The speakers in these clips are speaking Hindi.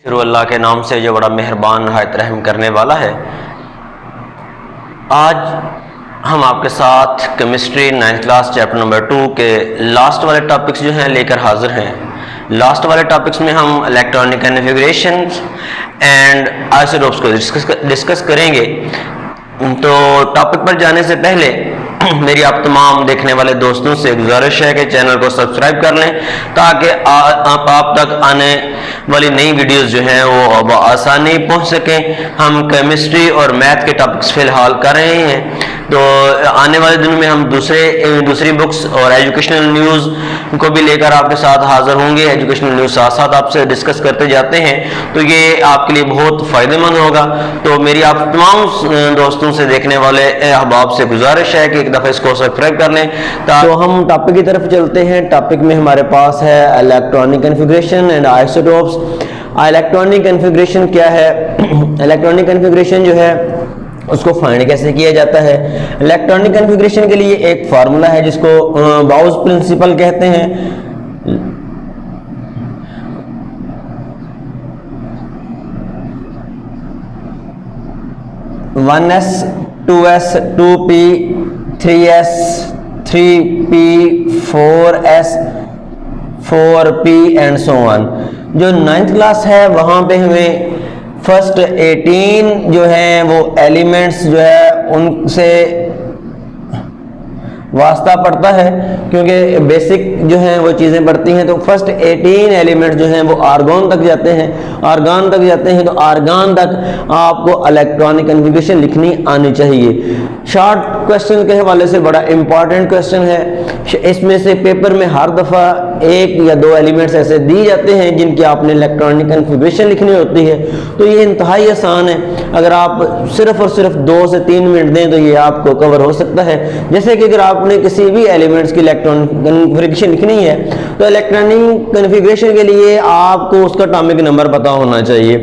शुरू अल्लाह के नाम से जो बड़ा मेहरबान नहायत रहम करने वाला है। आज हम आपके साथ chemistry 9th class chapter number 2 के लास्ट वाले टॉपिक्स जो हैं लेकर हाजिर हैं। लास्ट वाले टॉपिक्स में हम इलेक्ट्रॉनिक कॉन्फ़िगरेशन एंड आइसोटोप्स को डिस्कस करेंगे। तो टॉपिक पर जाने से पहले मेरी आप तमाम देखने वाले दोस्तों से गुजारिश है कि चैनल को सब्सक्राइब कर लें ताकि आप तक आने वाली नई वीडियोस जो हैं वो आसानी पहुंच सकें। हम केमिस्ट्री और मैथ के टॉपिक्स फिलहाल कर रहे हैं, तो आने वाले दिनों में हम दूसरी बुक्स और एजुकेशनल न्यूज़ को भी लेकर आपके साथ हाजिर होंगे। एजुकेशनल न्यूज़ साथ साथ आपसे डिस्कस करते जाते हैं, तो ये आपके लिए बहुत फ़ायदेमंद होगा। तो मेरी आप तमाम दोस्तों से देखने वाले अहबाब से गुजारिश है कि एक दफ़ा इसको सब्सक्राइब कर लें। तो हम टॉपिक की तरफ चलते हैं। टॉपिक में हमारे पास है electronic configuration and isotopes. Electronic configuration क्या है? इलेक्ट्रॉनिक कॉन्फ़िगरेशन जो है उसको फाइंड कैसे किया जाता है? इलेक्ट्रॉनिक कॉन्फ़िगरेशन के लिए एक फार्मूला है जिसको गाउस प्रिंसिपल कहते हैं। 1s 2s 2p 3s 3p 4s 4p and so on. जो 9th क्लास है वहाँ पे हमें फर्स्ट 18 जो हैं वो एलिमेंट्स जो है उनसे वास्ता पड़ता है, क्योंकि बेसिक जो हैं वो चीज़ें पड़ती हैं। तो फर्स्ट 18 एलिमेंट्स जो हैं वो आर्गॉन तक जाते हैं। आर्गॉन तक जाते हैं तो आर्गॉन तक आपको इलेक्ट्रॉनिक कॉन्फ़िगरेशन लिखनी आनी चाहिए। शॉर्ट क्वेश्चन के हवाले से बड़ा इंपॉर्टेंट क्वेश्चन है। इसमें से पेपर में हर दफ़ा एक या दो एलिमेंट्स ऐसे दिए जाते हैं जिनकी आपने इलेक्ट्रॉनिक कॉन्फ़िगरेशन लिखनी होती है। तो ये इंतहाई आसान है, अगर आप सिर्फ और सिर्फ 2 से 3 मिनट दें तो ये आपको कवर हो सकता है। जैसे कि अगर आपने किसी भी एलिमेंट्स की इलेक्ट्रॉनिक कॉन्फ़िगरेशन लिखनी है तो इलेक्ट्रॉनिक कॉन्फ़िगरेशन के लिए आपको उसका एटॉमिक नंबर पता होना चाहिए।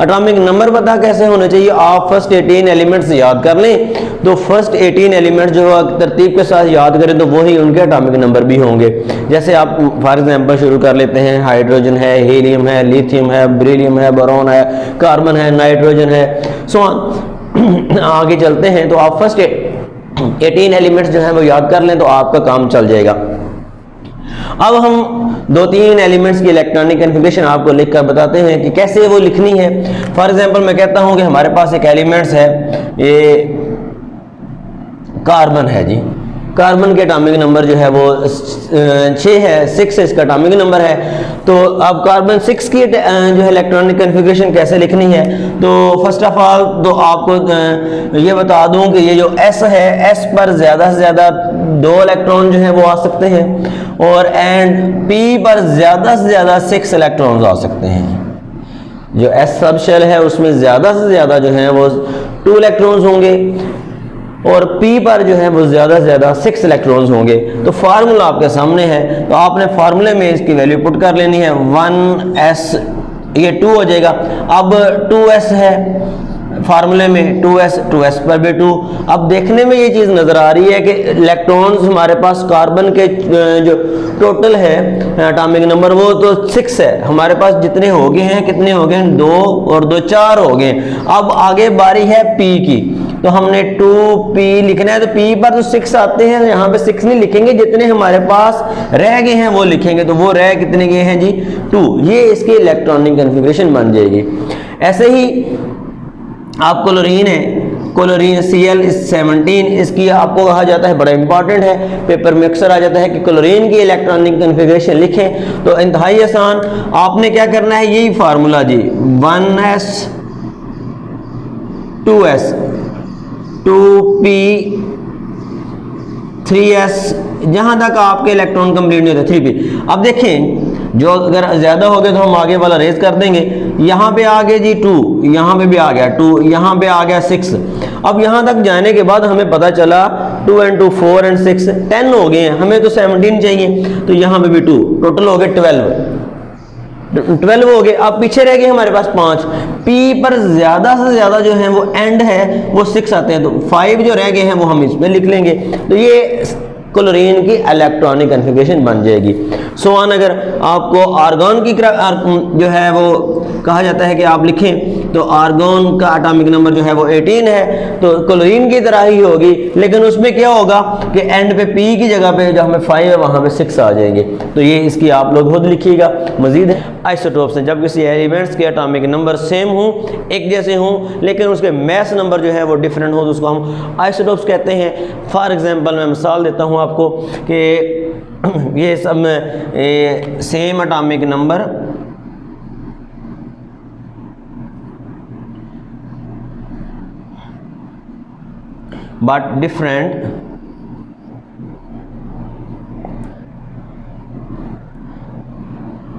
एटॉमिक नंबर पता कैसे होना चाहिए? आप फर्स्ट 18 एलिमेंट्स याद कर लें, तो फर्स्ट 18 एलिमेंट्स जो तरतीब के साथ याद करें तो वही उनके एटॉमिक नंबर भी होंगे। जैसे आप फॉर एग्जांपल शुरू कर लेते हैं, हाइड्रोजन है, हीलियम है, लिथियम है, बेरिलियम है, बोरॉन है, कार्बन है, नाइट्रोजन है, सो ऑन। आगे चलते हैं तो आप फर्स्ट 18 एलिमेंट्स जो हैं वो याद कर लें तो आपका काम चल जाएगा। अब हम 2-3 एलिमेंट्स की इलेक्ट्रॉनिक कॉन्फ़िगरेशन आपको लिखकर बताते हैं कि कैसे वो लिखनी है। फॉर एग्जांपल मैं कहता हूं कि हमारे पास एक एलिमेंट्स है, ये कार्बन है जी। कार्बन के एटॉमिक नंबर जो है वो 6 है, 6 इसका एटॉमिक नंबर है। तो अब कार्बन 6 की जो है इलेक्ट्रॉनिक कॉन्फ़िगरेशन कैसे लिखनी है? तो फर्स्ट ऑफ ऑल तो आपको ये बता दूं कि ये जो S है, S पर ज़्यादा से ज़्यादा 2 इलेक्ट्रॉन जो है वो आ सकते हैं, और एंड P पर ज़्यादा से ज़्यादा 6 इलेक्ट्रॉन्स आ सकते हैं। जो S सब शेल है उसमें ज़्यादा से ज़्यादा जो है वो 2 इलेक्ट्रॉन्स होंगे, और P पर जो है वो ज़्यादा से ज़्यादा 6 इलेक्ट्रॉन्स होंगे। तो फार्मूला आपके सामने है, तो आपने फार्मूले में इसकी वैल्यू पुट कर लेनी है। 1s ये 2 हो जाएगा। अब 2s है फार्मूले में, 2s पर भी 2। अब देखने में ये चीज़ नज़र आ रही है कि इलेक्ट्रॉन्स हमारे पास कार्बन के जो टोटल है एटॉमिक नंबर वो तो 6 है। हमारे पास जितने हो गए हैं, कितने हो गए? 2 और 2 4 हो गए। अब आगे बारी है P की, तो हमने 2p लिखना है। तो P पर तो 6 आते हैं, यहाँ पे 6 नहीं लिखेंगे, जितने हमारे पास रह गए हैं वो लिखेंगे। तो वो रह कितने गए हैं जी? 2। ये इसकी इलेक्ट्रॉनिक कॉन्फ़िगरेशन बन जाएगी। ऐसे ही आप क्लोरीन है, क्लोरीन Cl17, इसकी आपको कहा जाता है, बड़ा इंपॉर्टेंट है, पेपर में अक्सर आ जाता है कि क्लोरीन की इलेक्ट्रॉनिक कॉन्फ़िगरेशन लिखें। तो इंतहाई आसान, आपने क्या करना है? यही फार्मूला जी, 1s 2s 2p 3s, जहां तक आपके इलेक्ट्रॉन कंप्लीट नहीं होते 3p। अब देखें, जो अगर ज़्यादा हो गए तो हम आगे वाला रेज कर देंगे। यहाँ पे आ गए जी 2, यहाँ पे भी आ गया 2, यहाँ पे आ गया 6। अब यहाँ तक जाने के बाद हमें पता चला 2 and 2 4 and 6 10 हो गए हैं, हमें तो 17 चाहिए, तो यहाँ पे भी 2, टोटल हो गए 12 हो गए। अब पीछे रह गए हमारे पास 5। P पर ज़्यादा से ज़्यादा जो है वो एंड है वो 6 आते हैं, तो 5 जो रह गए हैं वो हम इसमें लिख लेंगे। तो ये क्लोरीन की इलेक्ट्रॉनिक कॉन्फ़िगरेशन बन जाएगी। सो ऑन, अगर आपको आर्गन की जो है वो कहा जाता है कि आप लिखें तो आर्गोन का एटॉमिक नंबर जो है वो 18 है, तो क्लोरीन की तरह ही होगी, लेकिन उसमें क्या होगा कि एंड पे P की जगह पे जो हमें 5 है वहाँ पे 6 आ जाएंगे। तो ये इसकी आप लोग खुद लिखिएगा। मजीद आइसोटोप्स हैं, जब किसी एलिमेंट्स के एटॉमिक नंबर सेम हों, एक जैसे हों, लेकिन उसके मैस नंबर जो है वो डिफरेंट हो, तो उसको हम आइसोटोप्स कहते हैं। फॉर एग्जांपल मैं मिसाल देता हूँ आपको कि ये सब में same atomic number but different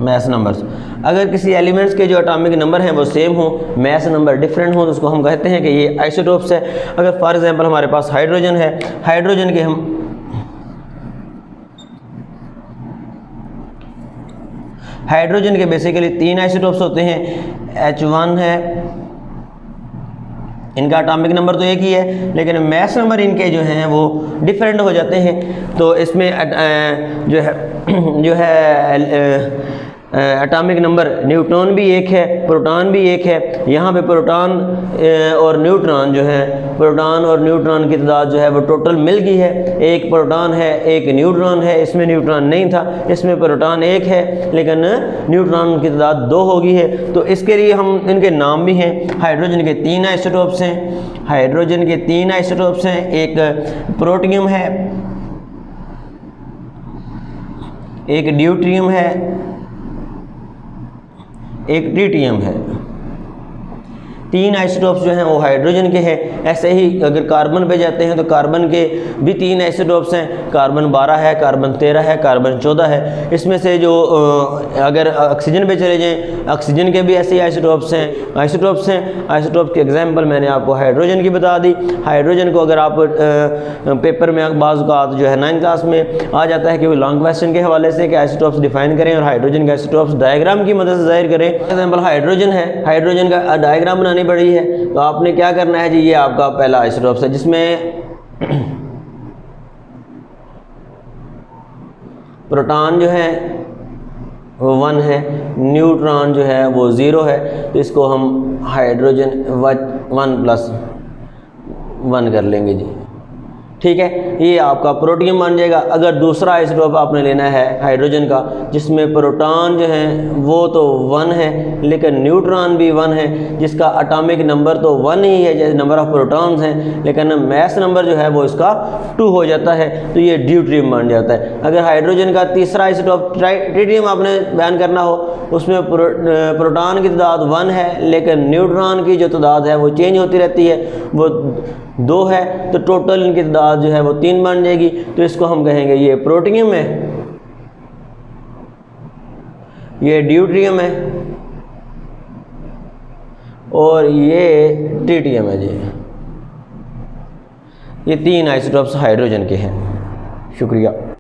mass numbers. अगर किसी एलिमेंट्स के जो एटॉमिक नंबर हैं वो सेम हो, मैस नंबर डिफरेंट हो, तो उसको हम कहते हैं कि ये आइसोटोप्स है। अगर फॉर एग्जांपल हमारे पास हाइड्रोजन है, हाइड्रोजन के हम हाइड्रोजन के बेसिकली 3 आइसोटोप्स होते हैं। H1 है, इनका एटॉमिक नंबर तो एक ही है, लेकिन मैस नंबर इनके जो हैं वो डिफरेंट हो जाते हैं। तो इसमें जो है एटॉमिक नंबर न्यूट्रॉन भी एक है, प्रोटॉन भी एक है। यहाँ पे प्रोटॉन और न्यूट्रॉन जो है, प्रोटॉन और न्यूट्रॉन की तादाद जो है वो टोटल मिल गई है। एक प्रोटॉन है, एक न्यूट्रॉन है, इसमें न्यूट्रॉन नहीं था, इसमें प्रोटॉन एक है, लेकिन न्यूट्रॉन की तादाद 2 हो गई है। तो इसके लिए हम इनके नाम भी हैं। हाइड्रोजन के 3 आइसोटोप्स हैं, हाइड्रोजन के 3 आइसोटोप्स हैं। एक प्रोटियम है, एक ड्यूट्रियम है, एक ट्रिटियम है। 3 आइसोटोप्स जो हैं वो हाइड्रोजन के हैं। ऐसे ही अगर कार्बन पे जाते हैं तो कार्बन के भी 3 आइसोटोप्स हैं। कार्बन 12 है, कार्बन 13 है, कार्बन 14 है। इसमें से जो अगर ऑक्सीजन पे चले जाएं, ऑक्सीजन के भी ऐसे ही आइसोटोप्स हैं। आइसोटोप्स के एग्जांपल मैंने आपको हाइड्रोजन की बता दी। हाइड्रोजन को अगर आप पेपर में बाज़ औक़ात जो है 9th क्लास में आ जाता है कि वो लॉन्ग क्वेश्चन के हवाले से कि आइसोटोप्स डिफाइन करें और हाइड्रोजन के आइसोटोप्स डायग्राम की मदद से ज़ाहिर करें। एग्जाम्पल हाइड्रोजन है, हाइड्रोजन का डायग्राम बनाने पड़ी है, तो आपने क्या करना है जी, ये आपका पहला आइसोटोप्स है जिसमें प्रोटॉन जो है वो 1 है, न्यूट्रॉन जो है वो 0 है। तो इसको हम हाइड्रोजन 1+1 कर लेंगे जी, ठीक है। ये आपका प्रोटियम बन जाएगा। अगर दूसरा आइसोटोप आपने लेना है हाइड्रोजन का जिसमें प्रोटॉन जो है वो तो 1 है, लेकिन न्यूट्रॉन भी 1 है, जिसका एटॉमिक नंबर तो 1 ही है जैसे नंबर ऑफ प्रोटॉन्स हैं, लेकिन मैस नंबर जो है वो इसका 2 हो जाता है, तो ये ड्यूट्रियम बन जाता है। अगर हाइड्रोजन का तीसरा आइसोटोप ट्रिटियम आपने बयान करना हो, उसमें प्रोटॉन की तादाद 1 है, लेकिन न्यूट्रॉन की जो तादाद है वो चेंज होती रहती है, वो 2 है, तो टोटल इनकी तादाद जो है वो 3 बन जाएगी। तो इसको हम कहेंगे ये प्रोटियम है, ये ड्यूट्रियम है और ये ट्रिटियम है जी। ये 3 आइसोटोप्स हाइड्रोजन के हैं। शुक्रिया।